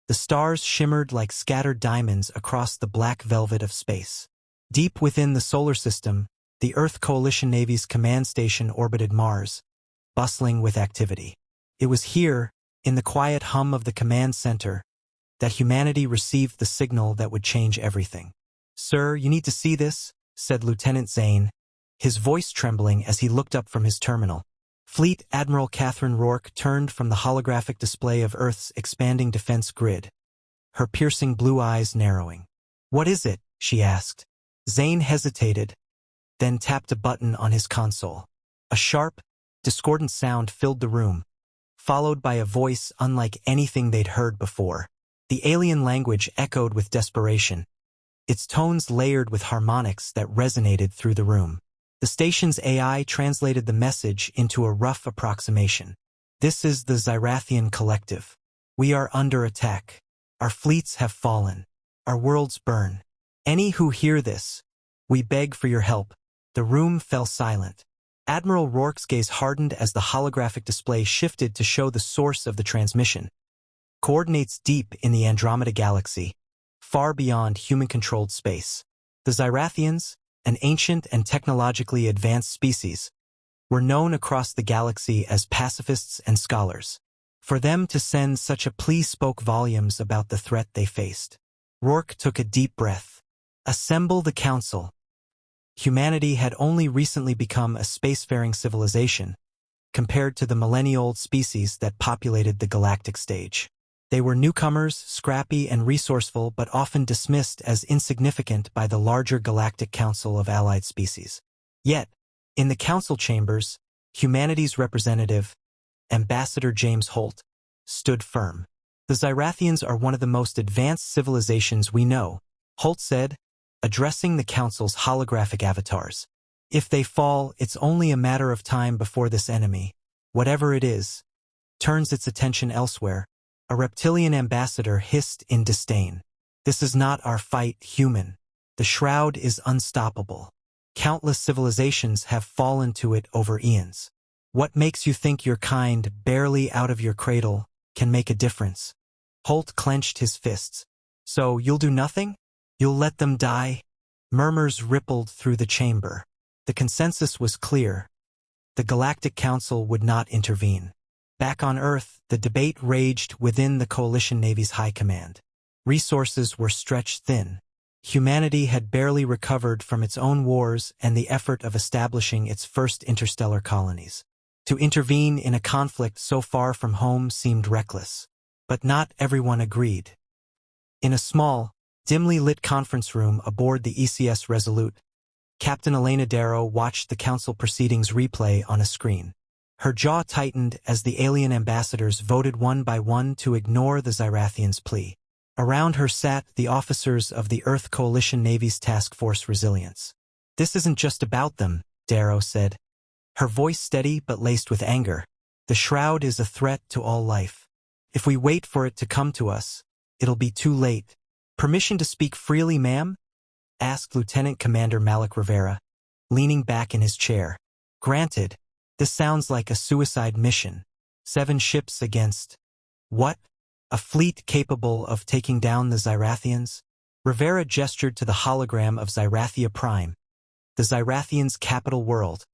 The stars shimmered like scattered diamonds across the black velvet of space. Deep within the solar system, the Earth Coalition Navy's command station orbited Mars, bustling with activity. It was here, in the quiet hum of the command center, that humanity received the signal that would change everything. "Sir, you need to see this," said Lieutenant Zane, his voice trembling as he looked up from his terminal. Fleet Admiral Catherine Rourke turned from the holographic display of Earth's expanding defense grid, her piercing blue eyes narrowing. "What is it?" she asked. Zane hesitated, then tapped a button on his console. A sharp, discordant sound filled the room, followed by a voice unlike anything they'd heard before. The alien language echoed with desperation, its tones layered with harmonics that resonated through the room. The station's AI translated the message into a rough approximation. "This is the Zyrathian Collective. We are under attack. Our fleets have fallen. Our worlds burn. Any who hear this, we beg for your help." The room fell silent. Admiral Rourke's gaze hardened as the holographic display shifted to show the source of the transmission. Coordinates deep in the Andromeda Galaxy, far beyond human-controlled space. The Zyrathians, an ancient and technologically advanced species, were known across the galaxy as pacifists and scholars. For them to send such a plea spoke volumes about the threat they faced. Rourke took a deep breath. Assemble the Council. Humanity had only recently become a spacefaring civilization, compared to the millennia-old species that populated the galactic stage. They were newcomers, scrappy and resourceful, but often dismissed as insignificant by the larger Galactic Council of Allied Species. Yet, in the council chambers, humanity's representative, Ambassador James Holt, stood firm. "The Zyrathians are one of the most advanced civilizations we know," Holt said, addressing the council's holographic avatars. "If they fall, it's only a matter of time before this enemy, whatever it is, turns its attention elsewhere." A reptilian ambassador hissed in disdain. "This is not our fight, human. The shroud is unstoppable. Countless civilizations have fallen to it over eons. What makes you think your kind, barely out of your cradle, can make a difference?" Holt clenched his fists. "So you'll do nothing? You'll let them die?" Murmurs rippled through the chamber. The consensus was clear. The Galactic Council would not intervene. Back on Earth, the debate raged within the Coalition Navy's high command. Resources were stretched thin. Humanity had barely recovered from its own wars and the effort of establishing its first interstellar colonies. To intervene in a conflict so far from home seemed reckless. But not everyone agreed. In a small, dimly lit conference room aboard the ECS Resolute, Captain Elena Darrow watched the council proceedings replay on a screen. Her jaw tightened as the alien ambassadors voted one by one to ignore the Zyrathians' plea. Around her sat the officers of the Earth Coalition Navy's Task Force Resilience. "This isn't just about them," Darrow said, her voice steady but laced with anger. "The shroud is a threat to all life. If we wait for it to come to us, it'll be too late." "Permission to speak freely, ma'am?" asked Lieutenant Commander Malik Rivera, leaning back in his chair. "Granted. This sounds like a suicide mission. 7 ships against... what? A fleet capable of taking down the Zyrathians?" Rivera gestured to the hologram of Zyrathia Prime, the Zyrathians' capital world,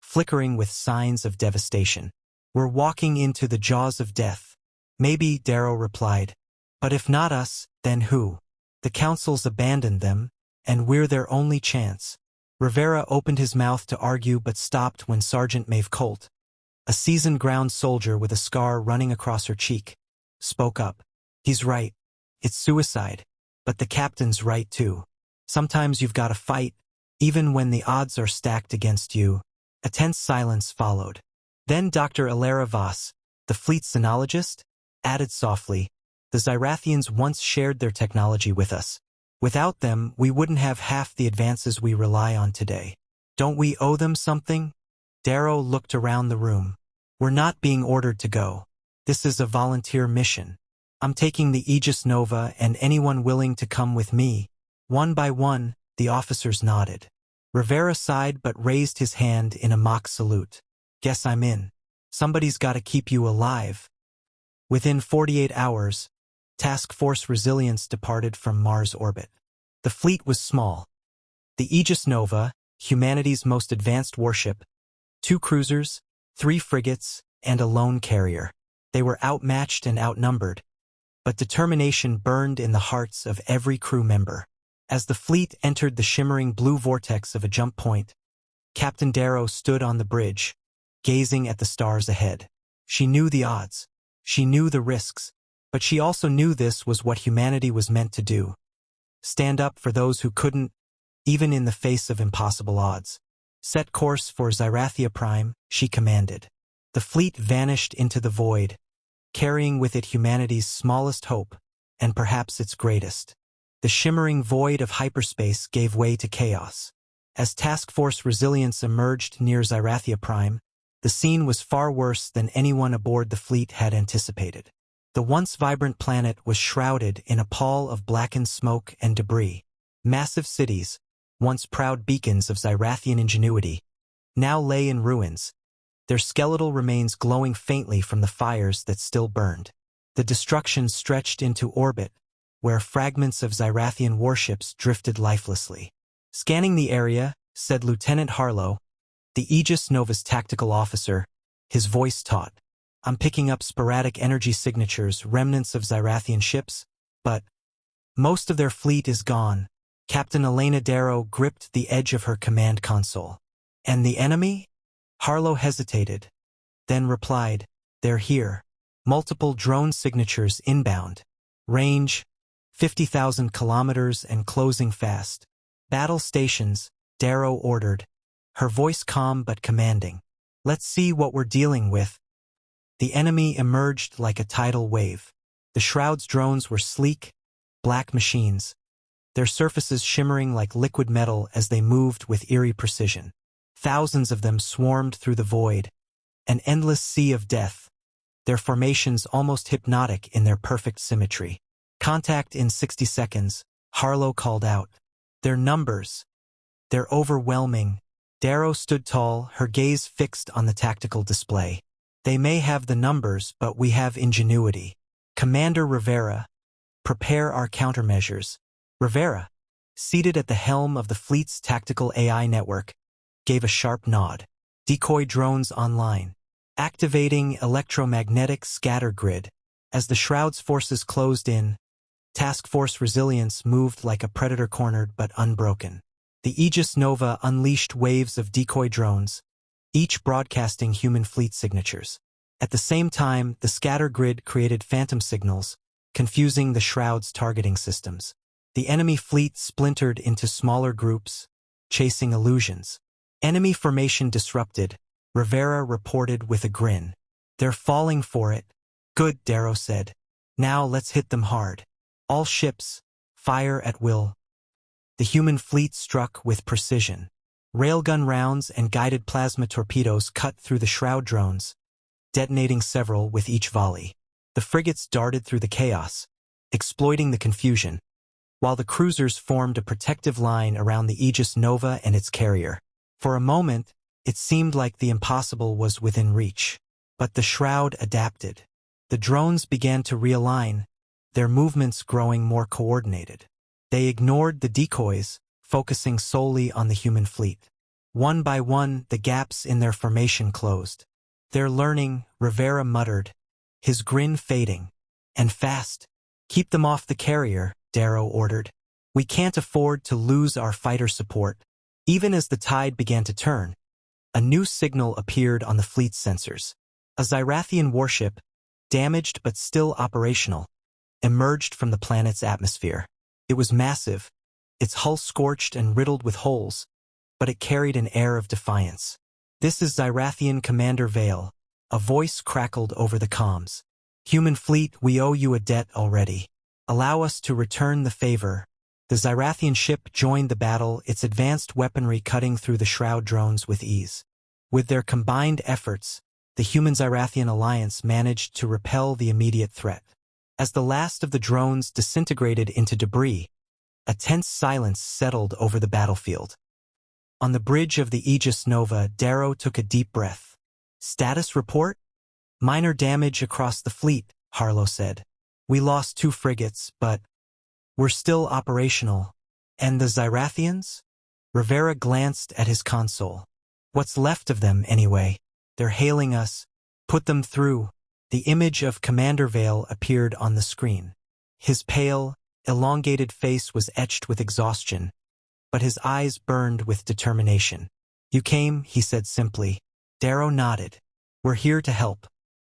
flickering with signs of devastation. "We're walking into the jaws of death." "Maybe," Darrow replied. "But if not us, then who? The Council's abandoned them, and we're their only chance." Rivera opened his mouth to argue but stopped when Sergeant Maeve Colt, a seasoned ground soldier with a scar running across her cheek, spoke up. "He's right. It's suicide. But the captain's right too. Sometimes you've got to fight, even when the odds are stacked against you." A tense silence followed. Then Dr. Alara Voss, the fleet's xenologist, added softly, "The Zyrathians once shared their technology with us. Without them, we wouldn't have half the advances we rely on today. Don't we owe them something?" Darrow looked around the room. "We're not being ordered to go. This is a volunteer mission. I'm taking the Aegis Nova and anyone willing to come with me." One by one, the officers nodded. Rivera sighed but raised his hand in a mock salute. "Guess I'm in. Somebody's got to keep you alive." Within 48 hours, Task Force Resilience departed from Mars orbit. The fleet was small. The Aegis Nova, humanity's most advanced warship, 2 cruisers, 3 frigates, and a lone carrier. They were outmatched and outnumbered, but determination burned in the hearts of every crew member. As the fleet entered the shimmering blue vortex of a jump point, Captain Darrow stood on the bridge, gazing at the stars ahead. She knew the odds. She knew the risks, but she also knew this was what humanity was meant to do. Stand up for those who couldn't, even in the face of impossible odds. Set course for Xyrathia Prime, she commanded. The fleet vanished into the void, carrying with it humanity's smallest hope, and perhaps its greatest. The shimmering void of hyperspace gave way to chaos. As Task Force Resilience emerged near Xyrathia Prime, the scene was far worse than anyone aboard the fleet had anticipated. The once vibrant planet was shrouded in a pall of blackened smoke and debris. Massive cities, once proud beacons of Xyrathian ingenuity, now lay in ruins, their skeletal remains glowing faintly from the fires that still burned. The destruction stretched into orbit, where fragments of Xyrathian warships drifted lifelessly. Scanning the area, said Lieutenant Harlow, the Aegis Nova's tactical officer, his voice taut. I'm picking up sporadic energy signatures, remnants of Xyrathian ships, but most of their fleet is gone. Captain Elena Darrow gripped the edge of her command console. And the enemy? Harlow hesitated, then replied, they're here. Multiple drone signatures inbound. Range, 50,000 kilometers and closing fast. Battle stations, Darrow ordered, her voice calm but commanding. Let's see what we're dealing with. The enemy emerged like a tidal wave. The Shroud's drones were sleek, black machines, their surfaces shimmering like liquid metal as they moved with eerie precision. Thousands of them swarmed through the void, an endless sea of death, their formations almost hypnotic in their perfect symmetry. Contact in 60 seconds, Harlow called out. Their numbers. They're overwhelming. Darrow stood tall, her gaze fixed on the tactical display. They may have the numbers, but we have ingenuity. Commander Rivera, prepare our countermeasures. Rivera, seated at the helm of the fleet's tactical AI network, gave a sharp nod. Decoy drones online. Activating electromagnetic scatter grid. As the Shroud's forces closed in, Task Force Resilience moved like a predator cornered but unbroken. The Aegis Nova unleashed waves of decoy drones, each broadcasting human fleet signatures. At the same time, the scatter grid created phantom signals, confusing the Shroud's targeting systems. The enemy fleet splintered into smaller groups, chasing illusions. Enemy formation disrupted, Rivera reported with a grin. They're falling for it. Good, Darrow said. Now let's hit them hard. All ships, fire at will. The human fleet struck with precision. Railgun rounds and guided plasma torpedoes cut through the Shroud drones, detonating several with each volley. The frigates darted through the chaos, exploiting the confusion, while the cruisers formed a protective line around the Aegis Nova and its carrier. For a moment, it seemed like the impossible was within reach. But the Shroud adapted. The drones began to realign, their movements growing more coordinated. They ignored the decoys, focusing solely on the human fleet. One by one, the gaps in their formation closed. They're learning, Rivera muttered, his grin fading. And fast. Keep them off the carrier, Darrow ordered. We can't afford to lose our fighter support. Even as the tide began to turn, a new signal appeared on the fleet's sensors. A Xyrathian warship, damaged but still operational, emerged from the planet's atmosphere. It was massive, its hull scorched and riddled with holes, but it carried an air of defiance. This is Xyrathian Commander Vale, a voice crackled over the comms. Human fleet, we owe you a debt already. Allow us to return the favor. The Xyrathian ship joined the battle, its advanced weaponry cutting through the Shroud drones with ease. With their combined efforts, the human-Xyrathian alliance managed to repel the immediate threat. As the last of the drones disintegrated into debris, a tense silence settled over the battlefield. On the bridge of the Aegis Nova, Darrow took a deep breath. Status report? Minor damage across the fleet, Harlow said. We lost 2 frigates, but we're still operational. And the Zyrathians? Rivera glanced at his console. What's left of them, anyway? They're hailing us. Put them through. The image of Commander Vale appeared on the screen. His pale, elongated face was etched with exhaustion, but his eyes burned with determination. You came, he said simply. Darrow nodded. We're here to help.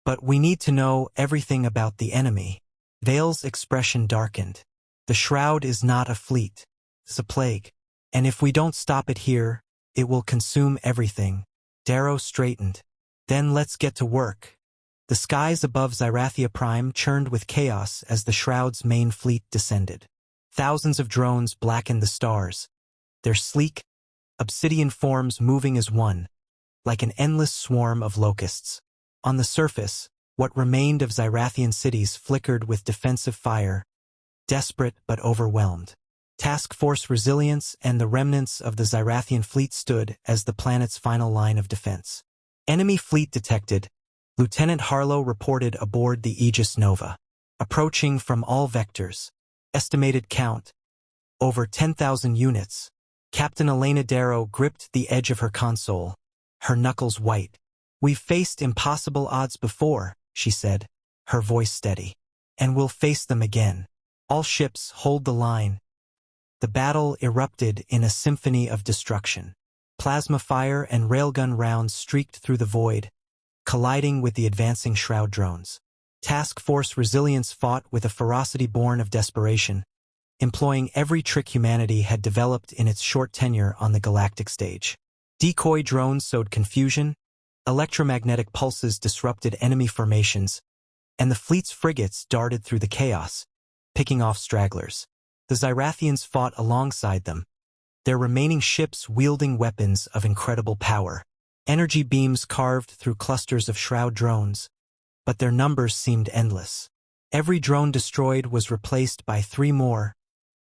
But we need to know everything about the enemy. Vale's expression darkened. The Shroud is not a fleet. It's a plague. And if we don't stop it here, it will consume everything. Darrow straightened. Then let's get to work. The skies above Zyrathia Prime churned with chaos as the Shroud's main fleet descended. Thousands of drones blackened the stars, their sleek, obsidian forms moving as one, like an endless swarm of locusts. On the surface, what remained of Zyrathian cities flickered with defensive fire, desperate but overwhelmed. Task Force Resilience and the remnants of the Zyrathian fleet stood as the planet's final line of defense. Enemy fleet detected. Lieutenant Harlow reported aboard the Aegis Nova. Approaching from all vectors. Estimated count: over 10,000 units. Captain Elena Darrow gripped the edge of her console, her knuckles white. We've faced impossible odds before, she said, her voice steady. And we'll face them again. All ships hold the line. The battle erupted in a symphony of destruction. Plasma fire and railgun rounds streaked through the void, colliding with the advancing Shroud drones. Task Force Resilience fought with a ferocity born of desperation, employing every trick humanity had developed in its short tenure on the galactic stage. Decoy drones sowed confusion, electromagnetic pulses disrupted enemy formations, and the fleet's frigates darted through the chaos, picking off stragglers. The Zyrathians fought alongside them, their remaining ships wielding weapons of incredible power. Energy beams carved through clusters of Shroud drones, but their numbers seemed endless. Every drone destroyed was replaced by 3 more,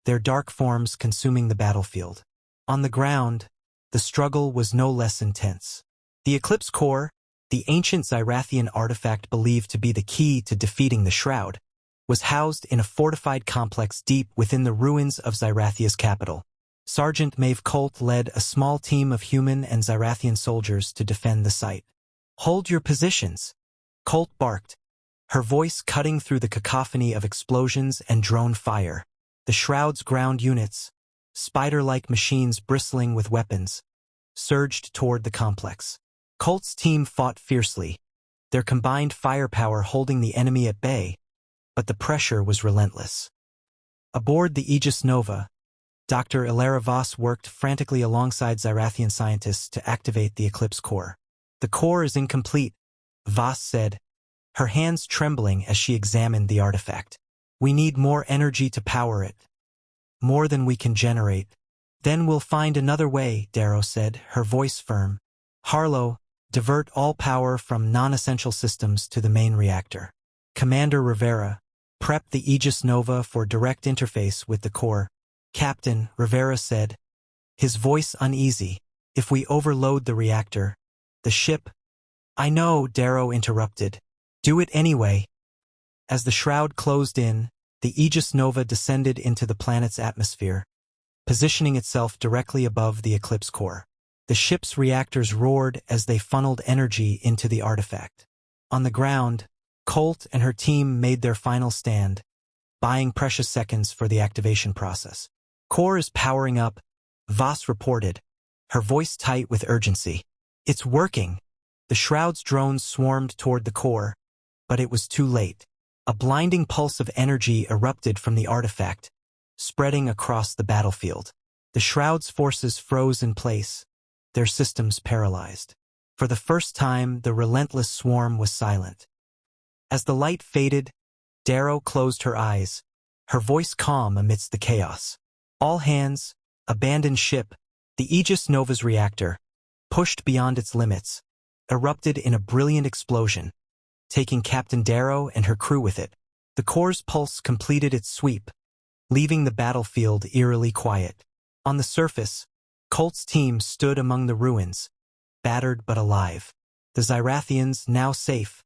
their dark forms consuming the battlefield. On the ground, the struggle was no less intense. The Eclipse Core, the ancient Zyrathian artifact believed to be the key to defeating the Shroud, was housed in a fortified complex deep within the ruins of Zyrathia's capital. Sergeant Maeve Colt led a small team of human and Zyrathian soldiers to defend the site. Hold your positions, Colt barked, her voice cutting through the cacophony of explosions and drone fire. The Shroud's ground units, spider-like machines bristling with weapons, surged toward the complex. Colt's team fought fiercely, their combined firepower holding the enemy at bay, but the pressure was relentless. Aboard the Aegis Nova, Dr. Ilara Voss worked frantically alongside Zyrathian scientists to activate the Eclipse Core. The core is incomplete, Voss said, her hands trembling as she examined the artifact. We need more energy to power it. More than we can generate. Then we'll find another way, Darrow said, her voice firm. Harlow, divert all power from non-essential systems to the main reactor. Commander Rivera, prep the Aegis Nova for direct interface with the core. Captain, Rivera said, his voice uneasy. If we overload the reactor, the ship— I know, Darrow interrupted. Do it anyway. As the Shroud closed in, the Aegis Nova descended into the planet's atmosphere, positioning itself directly above the Eclipse Core. The ship's reactors roared as they funneled energy into the artifact. On the ground, Colt and her team made their final stand, buying precious seconds for the activation process. Core is powering up, Voss reported, her voice tight with urgency. It's working. The Shroud's drones swarmed toward the core, but it was too late. A blinding pulse of energy erupted from the artifact, spreading across the battlefield. The Shroud's forces froze in place, their systems paralyzed. For the first time, the relentless swarm was silent. As the light faded, Darrow closed her eyes, her voice calm amidst the chaos. All hands, abandon ship. The Aegis Nova's reactor, pushed beyond its limits, erupted in a brilliant explosion, taking Captain Darrow and her crew with it. The core's pulse completed its sweep, leaving the battlefield eerily quiet. On the surface, Colt's team stood among the ruins, battered but alive. The Zyrathians, now safe,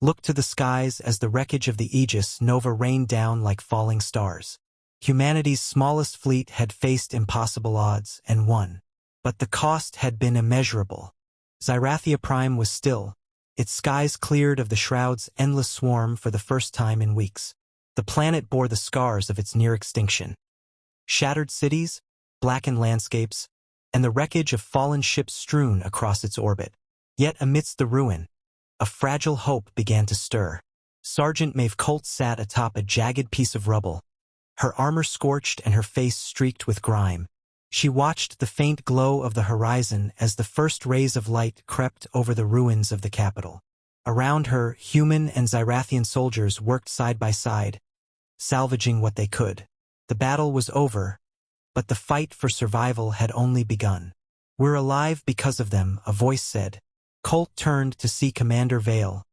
looked to the skies as the wreckage of the Aegis Nova rained down like falling stars. Humanity's smallest fleet had faced impossible odds and won. But the cost had been immeasurable. Xyrathia Prime was still, its skies cleared of the Shroud's endless swarm for the first time in weeks. The planet bore the scars of its near extinction. Shattered cities, blackened landscapes, and the wreckage of fallen ships strewn across its orbit. Yet amidst the ruin, a fragile hope began to stir. Sergeant Maeve Colt sat atop a jagged piece of rubble, her armor scorched and her face streaked with grime. She watched the faint glow of the horizon as the first rays of light crept over the ruins of the capital. Around her, human and Xyrathian soldiers worked side by side, salvaging what they could. The battle was over, but the fight for survival had only begun. "We're alive because of them," a voice said. Colt turned to see Commander Vale,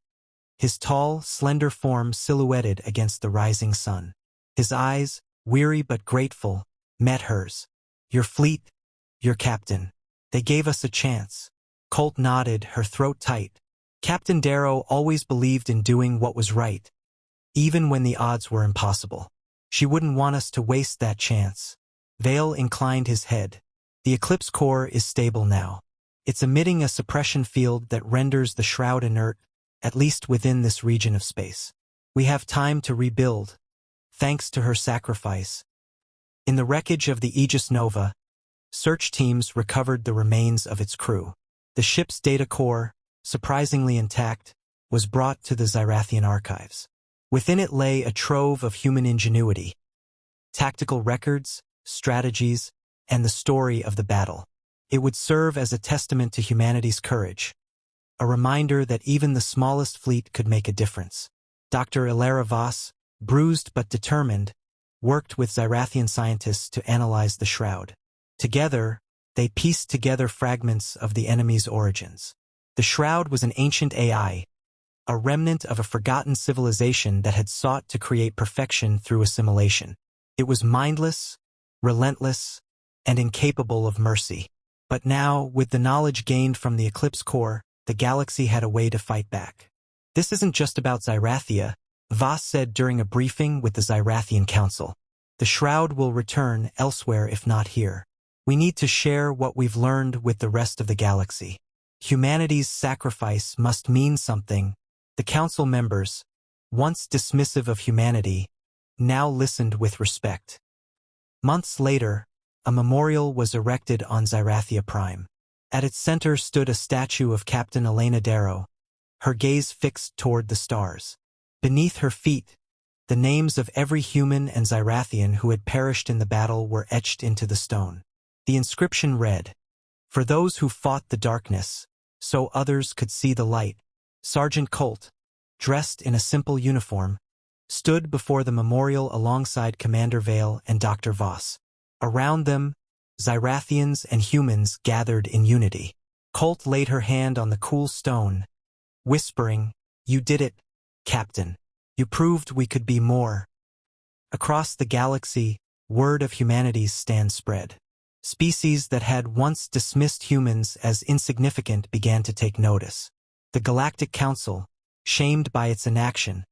his tall, slender form silhouetted against the rising sun. His eyes, weary but grateful, met hers. "Your fleet, your captain. They gave us a chance." Colt nodded, her throat tight. Captain Darrow always believed in doing what was right, even when the odds were impossible. She wouldn't want us to waste that chance. Vale inclined his head. "The Eclipse core is stable now. It's emitting a suppression field that renders the Shroud inert, at least within this region of space. We have time to rebuild, thanks to her sacrifice." In the wreckage of the Aegis Nova, search teams recovered the remains of its crew. The ship's data core, surprisingly intact, was brought to the Xyrathian archives. Within it lay a trove of human ingenuity, tactical records, strategies, and the story of the battle. It would serve as a testament to humanity's courage, a reminder that even the smallest fleet could make a difference. Dr. Ilara Voss, bruised but determined, worked with Xyrathian scientists to analyze the Shroud. Together, they pieced together fragments of the enemy's origins. The Shroud was an ancient AI, a remnant of a forgotten civilization that had sought to create perfection through assimilation. It was mindless, relentless, and incapable of mercy. But now, with the knowledge gained from the Eclipse core, the galaxy had a way to fight back. "This isn't just about Xyrathia," Voss said during a briefing with the Xyrathian Council. "The Shroud will return elsewhere if not here. We need to share what we've learned with the rest of the galaxy. Humanity's sacrifice must mean something." The Council members, once dismissive of humanity, now listened with respect. Months later, a memorial was erected on Xyrathia Prime. At its center stood a statue of Captain Elena Darrow, her gaze fixed toward the stars. Beneath her feet, the names of every human and Xyrathian who had perished in the battle were etched into the stone. The inscription read, "For those who fought the darkness, so others could see the light." Sergeant Colt, dressed in a simple uniform, stood before the memorial alongside Commander Vale and Dr. Voss. Around them, Xyrathians and humans gathered in unity. Colt laid her hand on the cool stone, whispering, "You did it, Captain. You proved we could be more." Across the galaxy, word of humanity's stand spread. Species that had once dismissed humans as insignificant began to take notice. The Galactic Council, shamed by its inaction,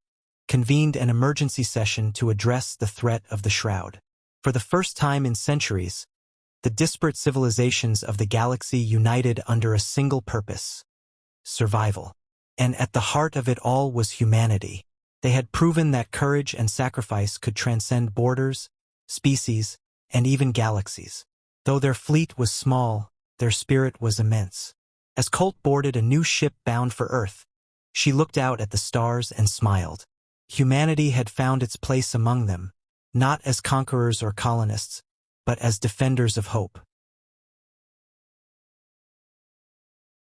convened an emergency session to address the threat of the Shroud. For the first time in centuries, the disparate civilizations of the galaxy united under a single purpose: survival. And at the heart of it all was humanity. They had proven that courage and sacrifice could transcend borders, species, and even galaxies. Though their fleet was small, their spirit was immense. As Colt boarded a new ship bound for Earth, she looked out at the stars and smiled. Humanity had found its place among them, not as conquerors or colonists, but as defenders of hope.